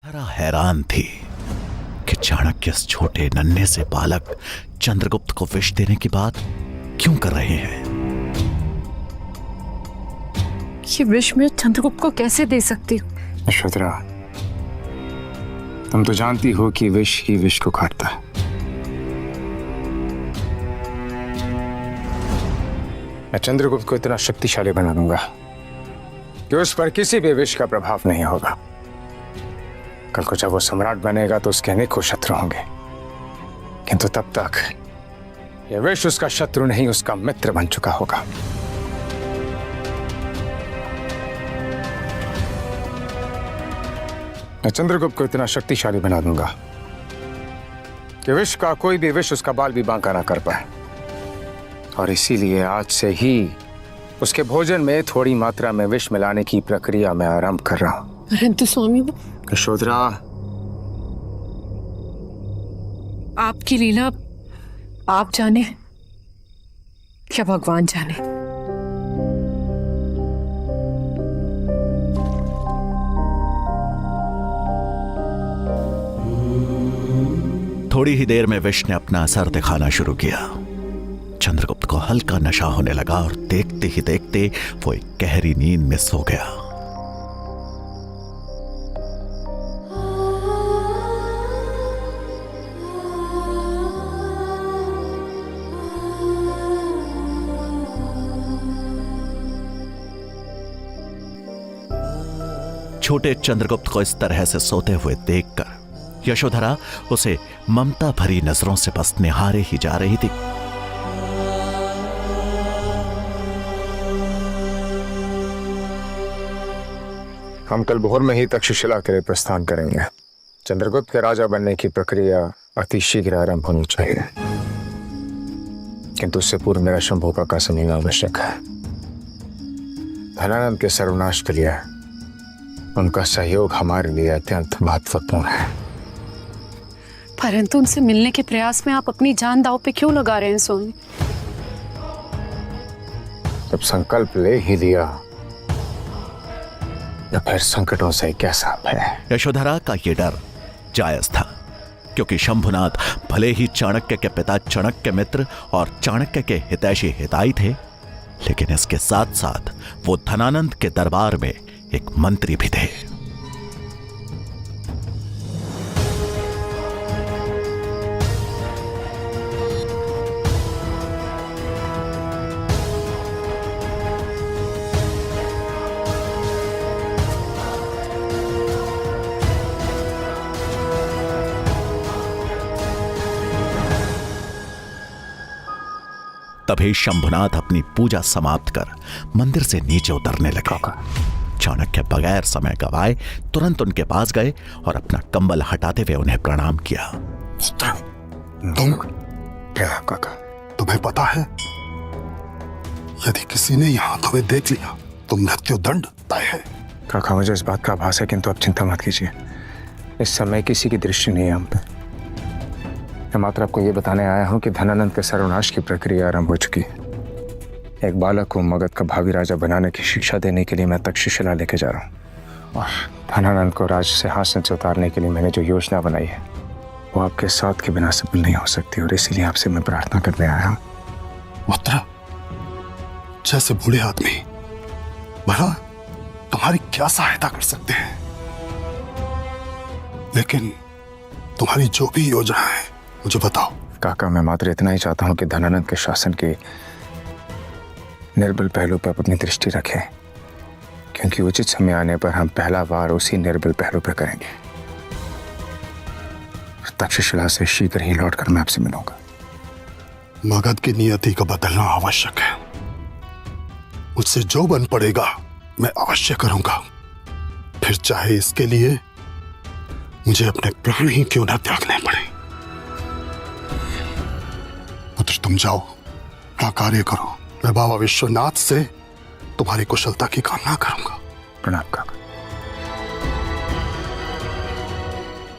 हरा हैरान थी कि चाणक्य इस छोटे नन्हे से बालक चंद्रगुप्त को विष देने की बात क्यों कर रहे हैं। ये विष मैं चंद्रगुप्त को कैसे दे सकती हूँ? यशोधरा, तुम तो जानती हो कि विष ही विष को काटता है। मैं चंद्रगुप्त को इतना शक्तिशाली बना दूंगा कि उस पर किसी भी विष का प्रभाव नहीं होगा। कल को जब वो सम्राट बनेगा तो उसके अनेकों शत्रु होंगे, किंतु तब तक यह विष उसका शत्रु नहीं, उसका मित्र बन चुका होगा। मैं चंद्रगुप्त को इतना शक्तिशाली बना दूंगा कि विष का कोई भी विष उसका बाल भी बांका ना कर पाए। और इसीलिए आज से ही उसके भोजन में थोड़ी मात्रा में विष मिलाने की प्रक्रिया मैं आरंभ कर रहा हूं। परंतु स्वामी, यशोधरा, आपकी लीला आप जाने क्या भगवान जाने। थोड़ी ही देर में विष ने अपना असर दिखाना शुरू किया। चंद्रगुप्त को हल्का नशा होने लगा और देखते ही देखते वो एक गहरी नींद में सो गया। छोटे चंद्रगुप्त को इस तरह से सोते हुए देखकर यशोधरा उसे ममता भरी नजरों से बस निहारे ही जा रही थी। हम कल भोर में ही तक्षशिला के लिए प्रस्थान करेंगे। चंद्रगुप्त के राजा बनने की प्रक्रिया अति शीघ्र आरंभ होनी चाहिए, किंतु उससे पूर्व मेरा शंभोका का समझना आवश्यक है। धनानंद के सर्वनाश के लिए उनका सहयोग हमारे लिए अत्यंत महत्वपूर्ण है। परंतु उनसे मिलने के प्रयास में आप अपनी जान दांव पे क्यों लगा रहे हैं स्वामी? जब संकल्प ले ही लिया तो फिर संकटों से कैसा भय। यशोधरा का यह डर जायज था, क्योंकि शंभुनाथ भले ही चाणक्य के पिता चाणक्य मित्र और चाणक्य के हितैषी हिताई थे, लेकिन इसके साथ साथ वो धनानंद के दरबार में एक मंत्री भी थे। तभी शंभुनाथ अपनी पूजा समाप्त कर मंदिर से नीचे उतरने लगे। चाणक्य बगैर समय गवाए तुरंत उनके पास गए और अपना कंबल हटाते हुए उन्हें प्रणाम किया। तुम क्या काका? तुम्हें पता है, यदि किसी ने यहां तुम्हें देख लिया तो मृत्युदंड तय है। काका, मुझे इस बात का आभास है, किंतु आप चिंता मत कीजिए। इस समय किसी की दृष्टि नहीं है हम पे। मैं मात्र आपको यह बताने आया हूं कि धनानंद के सर्वनाश की प्रक्रिया आरंभ हो चुकी है। एक बालक को मगध का भावी राजा बनाने की शिक्षा देने के लिए मैं तक्षशिला लेके जा रहा हूं। और धनानंद को राज सिंहासन से उतारने के लिए मैंने जो योजना बनाई है वो आपके साथ के बिना सफल नहीं हो सकती, और इसीलिए आपसे मैं प्रार्थना करने आया हूं। उत्तरा, जैसे बूढ़े आदमी भला तुम्हारी क्या सहायता कर सकते हैं, लेकिन तुम्हारी जो भी योजना है मुझे बताओ। काका, मैं मात्र इतना ही चाहता हूं कि धनानंद के शासन के निर्बल पहलू पर अपनी दृष्टि रखें, क्योंकि उचित समय आने पर हम पहला वार उसी निर्बल पहलू पर करेंगे। तक्षशिला से शीघ्र ही लौटकर मैं आपसे मिलूंगा। मगध की नियति को बदलना आवश्यक है। मुझसे जो बन पड़ेगा मैं अवश्य करूंगा, फिर चाहे इसके लिए मुझे अपने प्राण ही क्यों न त्यागने पड़े। पुत्र, तुम जाओ, क्या कार्य करो। मैं बाबा विश्वनाथ से तुम्हारी कुशलता की कामना करूंगा। प्रणाम काका।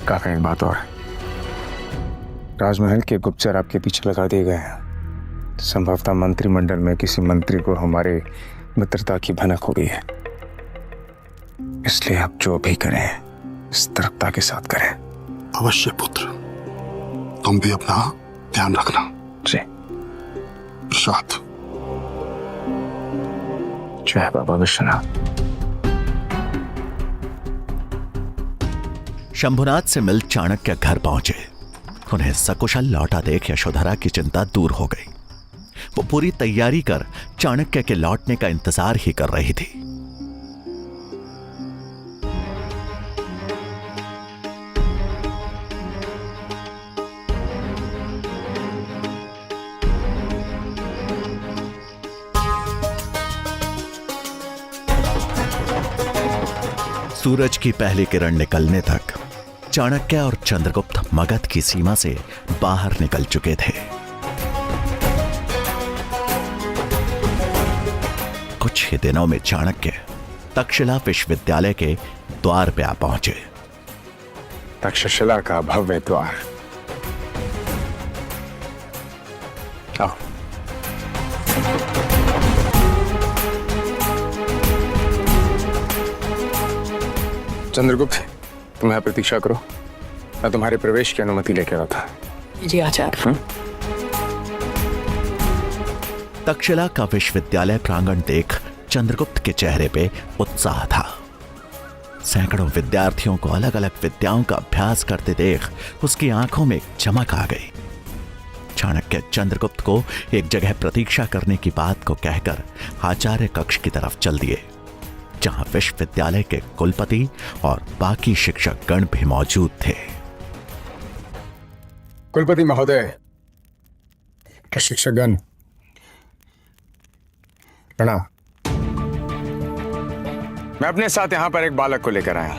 काका, एक बात और है। राजमहल के गुप्तचर आपके पीछे लगा दिए गए हैं। संभवतः मंत्रिमंडल में किसी मंत्री को हमारे मित्रता की भनक हो गई है, इसलिए आप जो भी करें सतर्कता के साथ करें। अवश्य पुत्र, तुम भी अपना ध्यान रखना। जी। प्रसाद। जय बाबा विश्वनाथ। शंभुनाथ से मिल चाणक्य घर पहुंचे। उन्हें सकुशल लौटा देख यशोधरा की चिंता दूर हो गई। वो पूरी तैयारी कर चाणक्य के लौटने का इंतजार ही कर रही थी। सूरज की पहली किरण निकलने तक चाणक्य और चंद्रगुप्त मगध की सीमा से बाहर निकल चुके थे। कुछ ही दिनों में चाणक्य तक्षशिला विश्वविद्यालय के द्वार पे आ पहुंचे। तक्षशिला का भव्य द्वार। आओ। चंद्रगुप्त, तुम यहाँ प्रतीक्षा करो, मैं तुम्हारे प्रवेश की अनुमति लेके आया था। जी आचार्य। तक्षशिला का विश्वविद्यालय प्रांगण देख चंद्रगुप्त के चेहरे पे उत्साह था। सैकड़ों विद्यार्थियों को अलग अलग विद्याओं का अभ्यास करते देख उसकी आंखों में चमक आ गई। चाणक्य चंद्रगुप्त को एक जगह प्रतीक्षा करने की बात को कहकर आचार्य कक्ष की तरफ चल दिए, जहां विश्वविद्यालय के कुलपति और बाकी शिक्षक गण भी मौजूद थे। कुलपति महोदय, शिक्षकगण, प्रणाम। मैं अपने साथ यहां पर एक बालक को लेकर आया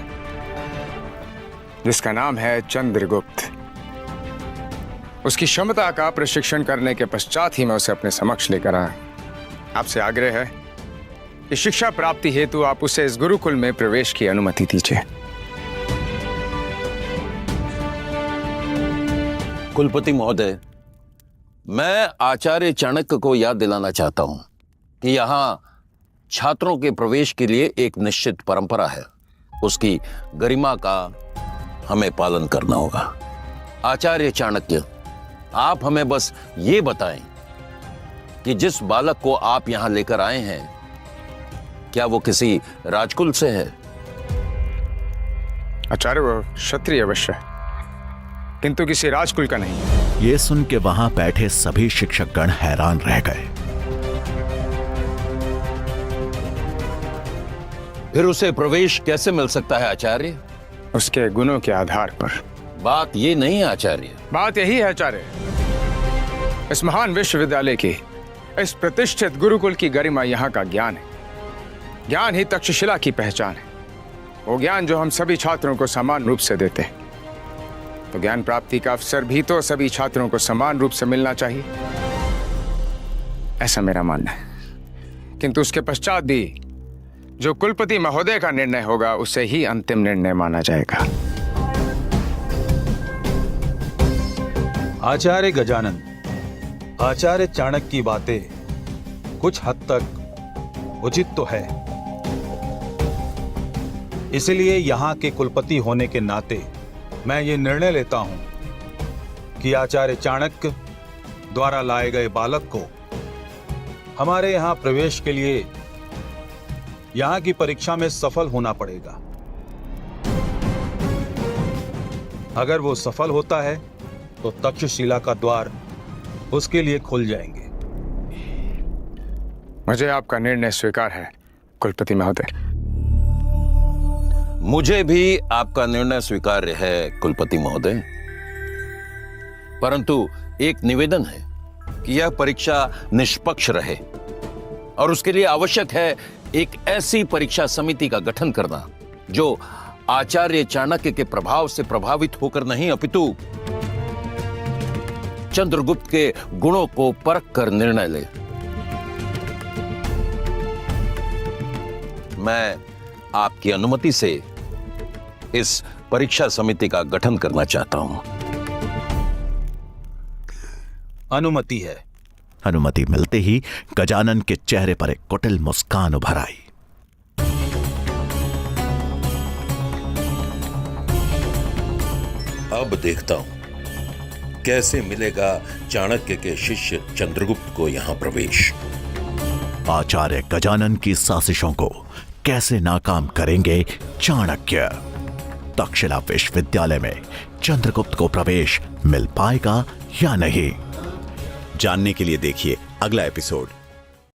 जिसका नाम है चंद्रगुप्त। उसकी क्षमता का प्रशिक्षण करने के पश्चात ही मैं उसे अपने समक्ष लेकर आया। आपसे आग्रह है कि शिक्षा प्राप्ति हेतु आप उसे इस गुरुकुल में प्रवेश की अनुमति दीजिए। कुलपति महोदय, मैं आचार्य चाणक्य को याद दिलाना चाहता हूं कि यहाँ छात्रों के प्रवेश के लिए एक निश्चित परंपरा है। उसकी गरिमा का हमें पालन करना होगा। आचार्य चाणक्य, आप हमें बस ये बताएं कि जिस बालक को आप यहां लेकर आए हैं, क्या वो किसी राजकुल से है? आचार्य, वो क्षत्रिय अवश्य है, किंतु किसी राजकुल का नहीं है। ये सुन के वहां बैठे सभी शिक्षकगण हैरान रह गए। फिर उसे प्रवेश कैसे मिल सकता है आचार्य? उसके गुणों के आधार पर। बात ये नहीं है आचार्य। बात यही है आचार्य, इस महान विश्वविद्यालय की, इस प्रतिष्ठित गुरुकुल की गरिमा यहाँ का ज्ञान है। ज्ञान ही तक्षशिला की पहचान है। वो ज्ञान जो हम सभी छात्रों को समान रूप से देते हैं। तो ज्ञान प्राप्ति का अवसर भी तो सभी छात्रों को समान रूप से मिलना चाहिए, ऐसा मेरा मानना है। किंतु उसके पश्चात भी जो कुलपति महोदय का निर्णय होगा, उसे ही अंतिम निर्णय माना जाएगा। आचार्य गजानन, आचार्य चाणक्य की बातें कुछ हद तक उचित तो है, इसलिए यहां के कुलपति होने के नाते मैं ये निर्णय लेता हूं कि आचार्य चाणक्य द्वारा लाए गए बालक को हमारे यहां प्रवेश के लिए यहां की परीक्षा में सफल होना पड़ेगा। अगर वो सफल होता है तो तक्षशिला का द्वार उसके लिए खुल जाएंगे। मुझे आपका निर्णय स्वीकार है कुलपति महोदय। मुझे भी आपका निर्णय स्वीकार्य है कुलपति महोदय, परंतु एक निवेदन है कि यह परीक्षा निष्पक्ष रहे और उसके लिए आवश्यक है एक ऐसी परीक्षा समिति का गठन करना जो आचार्य चाणक्य के प्रभाव से प्रभावित होकर नहीं, अपितु चंद्रगुप्त के गुणों को परख कर निर्णय ले। मैं आपकी अनुमति से इस परीक्षा समिति का गठन करना चाहता हूं। अनुमति है। अनुमति मिलते ही गजानन के चेहरे पर एक कुटिल मुस्कान उभर आई। अब देखता हूं कैसे मिलेगा चाणक्य के शिष्य चंद्रगुप्त को यहां प्रवेश। आचार्य गजानन की साजिशों को कैसे नाकाम करेंगे चाणक्य? तक्षशिला विश्वविद्यालय में चंद्रगुप्त को प्रवेश मिल पाएगा या नहीं? जानने के लिए देखिए अगला एपिसोड